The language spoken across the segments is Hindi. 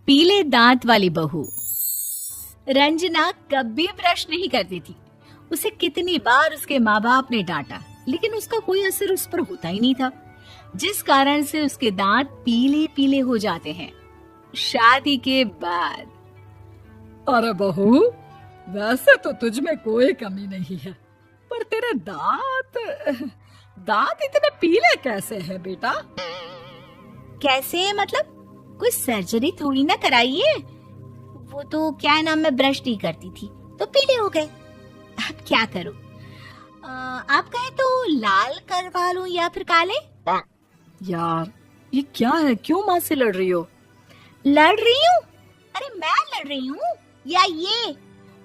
पीले दांत वाली बहू। रंजना कभी ब्रश नहीं करती थी। उसे कितनी बार उसके माँ बाप ने डांटा, लेकिन उसका कोई असर उस पर होता ही नहीं था, जिस कारण से उसके दांत पीले पीले हो जाते हैं। शादी के बाद। अरे बहू, वैसे तो तुझ में कोई कमी नहीं है, पर तेरे दांत इतने पीले कैसे हैं बेटा? कैसे मतलब? कोई सर्जरी थोड़ी ना कराइए। वो तो क्या नाम, मैं ब्रश नहीं करती थी तो पीले हो गए। अब क्या करूं? आप कहे तो लाल करवा लूं या फिर काले? यार ये क्या है, क्यों माँ से लड़ रही हो? लड़ रही हूँ? अरे मैं लड़ रही हूँ या ये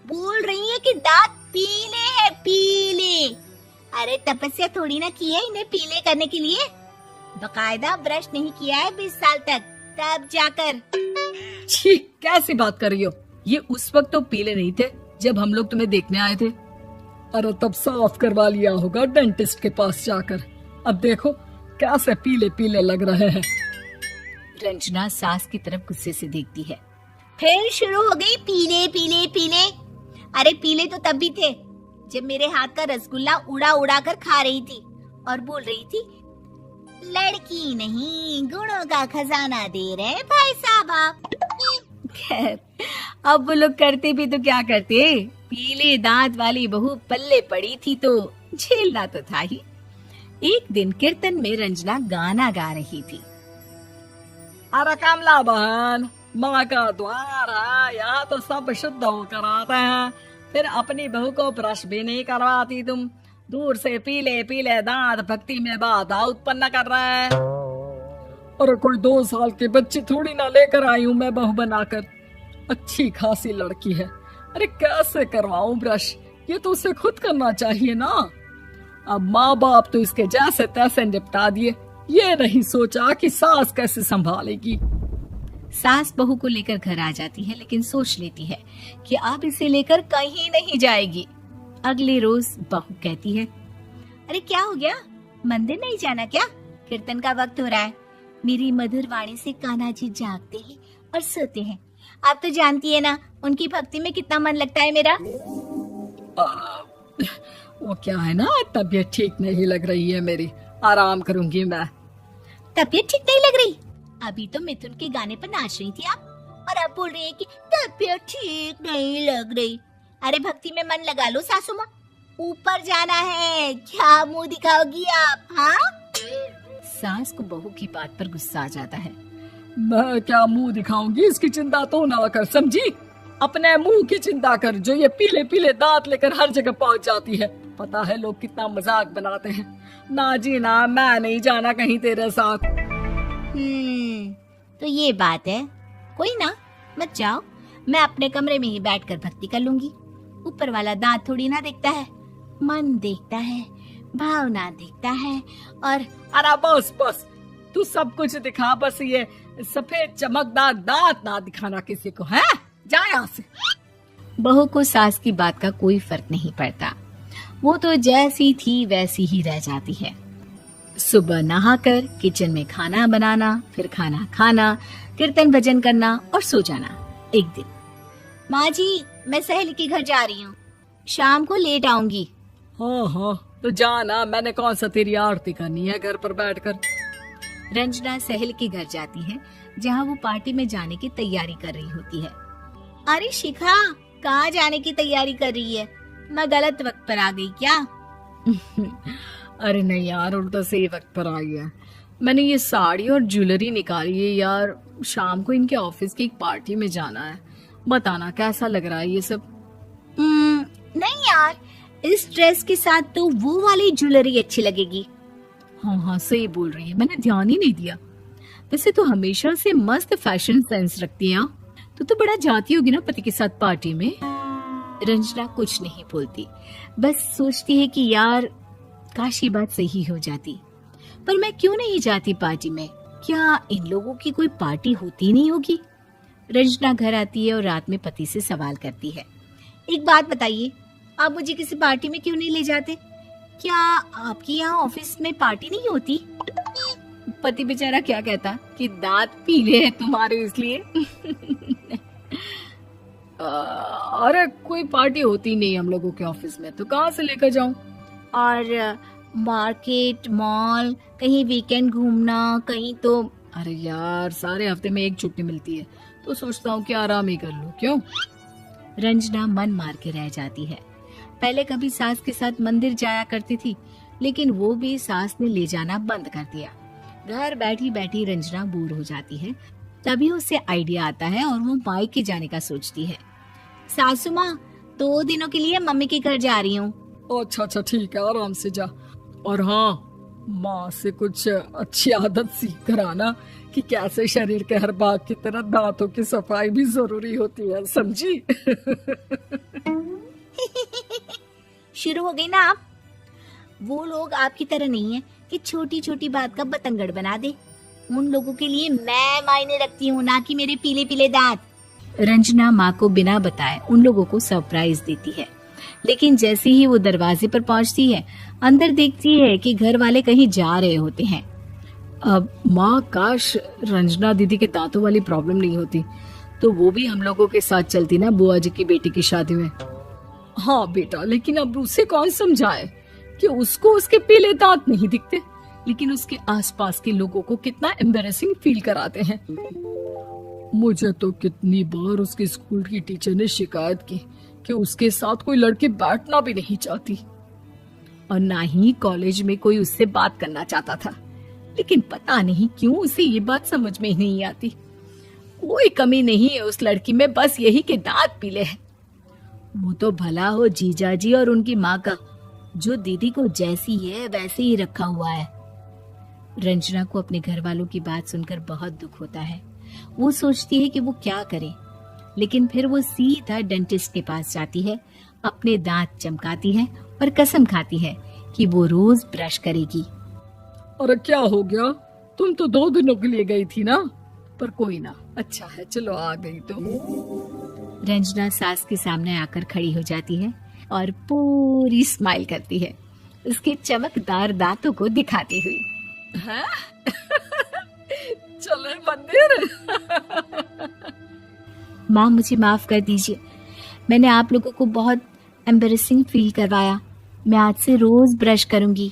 बोल रही है कि दांत पीले हैं, पीले। अरे तपस्या थोड़ी ना की है इन्हें पीले करने के लिए। बकायदा ब्रश नहीं किया है 20 साल तक, तब जाकर। छी, कैसी बात कर रही हो? ये उस वक्त तो पीले नहीं थे जब हम लोग तुम्हें देखने आए थे। अरे तब साफ करवा लिया होगा डेंटिस्ट के पास जाकर। अब देखो कैसे पीले पीले लग रहे हैं। रंजना सास की तरफ गुस्से से देखती है। फिर शुरू हो गई पीले पीले पीले। अरे पीले तो तब भी थे जब मेरे हाथ का रसगुल्ला उड़ा उड़ा कर खा रही थी और बोल रही थी, लड़की नहीं गुणों का खजाना दे रहे भाई साहब आप। खैर, अब वो लोग करते भी तो क्या करते, पीले दांत वाली बहू पल्ले पड़ी थी तो झेलना तो था ही। एक दिन कीर्तन में रंजना गाना गा रही थी। अरे कमला बहन, माँ का द्वार है, यहाँ तो सब शुद्ध होकर आते हैं, फिर अपनी बहू को ब्रश भी नहीं करवाती तुम। दूर से पीले पीले दांत भक्ति में बाधा उत्पन्न कर रहा है। अरे कोई 2 साल के बच्चे थोड़ी ना लेकर आई हूँ मैं बहू बनाकर। अच्छी खासी लड़की है, अरे कैसे करवाऊं ब्रश? ये तो उसे खुद करना चाहिए ना। अब माँ बाप तो इसके जैसे तैसे निपटा दिए, ये नहीं सोचा कि सास कैसे संभालेगी। सास बहू को लेकर घर आ जाती है, लेकिन सोच लेती है कि अब इसे लेकर कहीं नहीं जाएगी। अगले रोज बहू कहती है, अरे क्या हो गया, मंदिर नहीं जाना क्या? कीर्तन का वक्त हो रहा है। मेरी मधुर वाणी से कान्हा जी जागते हैं और सोते हैं। आप तो जानती है ना उनकी भक्ति में कितना मन लगता है मेरा। वो क्या है ना, तबीयत ठीक नहीं लग रही है मेरी, आराम करूंगी मैं। तबीयत ठीक नहीं लग रही? अभी तो मिथुन के गाने पर नाच रही थी आप, और अब बोल रही है कि तबीयत ठीक नहीं लग रही। अरे भक्ति में मन लगा लो सासू माँ, ऊपर जाना है, क्या मुंह दिखाओगी आप? हाँ? सास को बहू की बात पर गुस्सा आ जाता है। मैं क्या मुंह दिखाऊंगी, इसकी चिंता तो ना कर, समझी? अपने मुंह की चिंता कर, जो ये पीले पीले दांत लेकर हर जगह पहुंच जाती है। पता है लोग कितना मजाक बनाते हैं। ना जी ना, मैं नहीं जाना कहीं तेरे साथ। तो ये बात है। कोई ना, मत जाओ, मैं अपने कमरे में ही बैठकर भक्ति कर लूंगी। ऊपर वाला दांत थोड़ी ना देखता है, मन देखता है, भावना देखता है। और अरे बस बस, तू सब कुछ दिखा, बस ये सफेद चमकदार दांत ना दिखाना किसी को, है? जा यहाँ से। बहू को सास की बात का कोई फर्क नहीं पड़ता, वो तो जैसी थी वैसी ही रह जाती है। सुबह नहाकर किचन में खाना बनाना, फिर खाना खाना, कीर्तन भजन करना और सो जाना। एक दिन, माँ जी मैं सहेली के घर जा रही हूँ, शाम को लेट आऊंगी। हाँ हाँ तो जाना, मैंने कौन सा तेरी आरती करनी है घर पर बैठकर। रंजना सहेली के घर जाती है, जहाँ वो पार्टी में जाने की तैयारी कर रही होती है। अरे शिखा, कहाँ जाने की तैयारी कर रही है? मैं गलत वक्त पर आ गई क्या? अरे नहीं यार, उल्टा सही वक्त पर आई है। मैंने ये साड़ी और ज्वेलरी निकाली है यार, शाम को इनके ऑफिस की एक पार्टी में जाना है। बताना कैसा लग रहा है ये सब? नहीं यार, इस ड्रेस के साथ तो वो वाली ज्वेलरी अच्छी लगेगी। हाँ हाँ सही बोल रही है, मैंने ध्यान ही नहीं दिया। वैसे तो हमेशा से मस्त फैशन सेंस रखती है। तो बड़ा जाती होगी ना पति के साथ पार्टी में। रंजना कुछ नहीं बोलती, बस सोचती है कि यार काश ये बात सही हो जाती, पर मैं क्यों नहीं जाती पार्टी में? क्या इन लोगों की कोई पार्टी होती नहीं होगी? रंजना घर आती है और रात में पति से सवाल करती है, एक बात बताइए, आप मुझे किसी पार्टी में क्यों नहीं ले जाते? क्या आपकी यहाँ ऑफिस में पार्टी नहीं होती? पति बेचारा क्या कहता कि दांत पीले हैं तुम्हारे इसलिए। अरे कोई पार्टी होती नहीं हम लोगों के ऑफिस में, तो कहाँ से लेकर जाऊं? और मार्केट, मॉल, कहीं वीकेंड घूमना, कहीं तो। अरे यार सारे हफ्ते में एक छुट्टी मिलती है, तो सोचता हूँ कि आराम ही कर लूं। क्यों? रंजना मन मार के रह जाती है। पहले कभी सास के साथ मंदिर जाया करती थी, लेकिन वो भी सास ने ले जाना बंद कर दिया। घर बैठी बैठी रंजना बोर हो जाती है। तभी उसे आइडिया आता है और वो मायके जाने का सोचती है। सासू माँ, 2 दिनों के लिए मम्मी के घर जा रही हूँ। अच्छा ठीक है, आराम से जा। और हाँ, माँ से कुछ अच्छी आदत सीख कर आना कि कैसे शरीर के हर भाग की तरह दांतों की सफाई भी जरूरी होती है, समझी? शुरू हो गई ना आप। वो लोग आपकी तरह नहीं है कि छोटी छोटी बात का बतंगड़ बना दे। उन लोगों के लिए मैं मायने रखती हूँ, ना कि मेरे पीले पीले दांत। रंजना माँ को बिना बताए उन लोगों को सरप्राइज देती है, लेकिन जैसे ही वो दरवाजे पर पहुंचती है, अंदर देखती है कि घर वाले कहीं जा रहे होते हैं। अब माँ, काश रंजना दीदी के दांतों वाली प्रॉब्लम नहीं होती, तो वो भी हम लोगों के साथ चलती ना बुआ जी की बेटी की शादी में। हाँ बेटा, लेकिन अब उसे कौन समझाए कि उसको उसके पीले दांत नहीं दिखते, लेकिन उसके आसपास के लोगों को कितना एम्बैरेसिंग फील कराते हैं। मुझे तो कितनी बार उसके स्कूल की टीचर ने शिकायत की कि उसके साथ कोई लड़की बैठना भी नहीं चाहती, और ना ही कॉलेज में कोई उससे बात करना चाहता था। लेकिन पता नहीं क्यों उसे ये बात समझ में ही नहीं आती। कोई कमी नहीं है उस लड़की में, बस यही कि दांत पीले हैं। वो तो भला हो जीजा जी और उनकी माँ का, जो दीदी को जैसी है वैसे ही रखा हुआ है। रंजना को अपने घर वालों की बात सुनकर बहुत दुख होता है। वो सोचती है कि वो क्या करे, लेकिन फिर वो सीधा डेंटिस्ट के पास जाती है, अपने दांत चमकाती है और कसम खाती है कि वो रोज ब्रश करेगी। अरे क्या हो गया? तुम तो 2 दिनों के लिए गई थी ना, पर कोई ना, अच्छा है, चलो आ गई तो। रंजना सास के सामने आकर खड़ी हो जाती है और पूरी स्माइल करती है, उसके चमकदार दांतों को दिखाती हुई। हैं? चले मंदिर? माँ, मुझे माफ कर दीजिए, मैंने आप लोगों को बहुत एम्बैरेसिंग फील करवाया। मैं आज से रोज ब्रश करूंगी।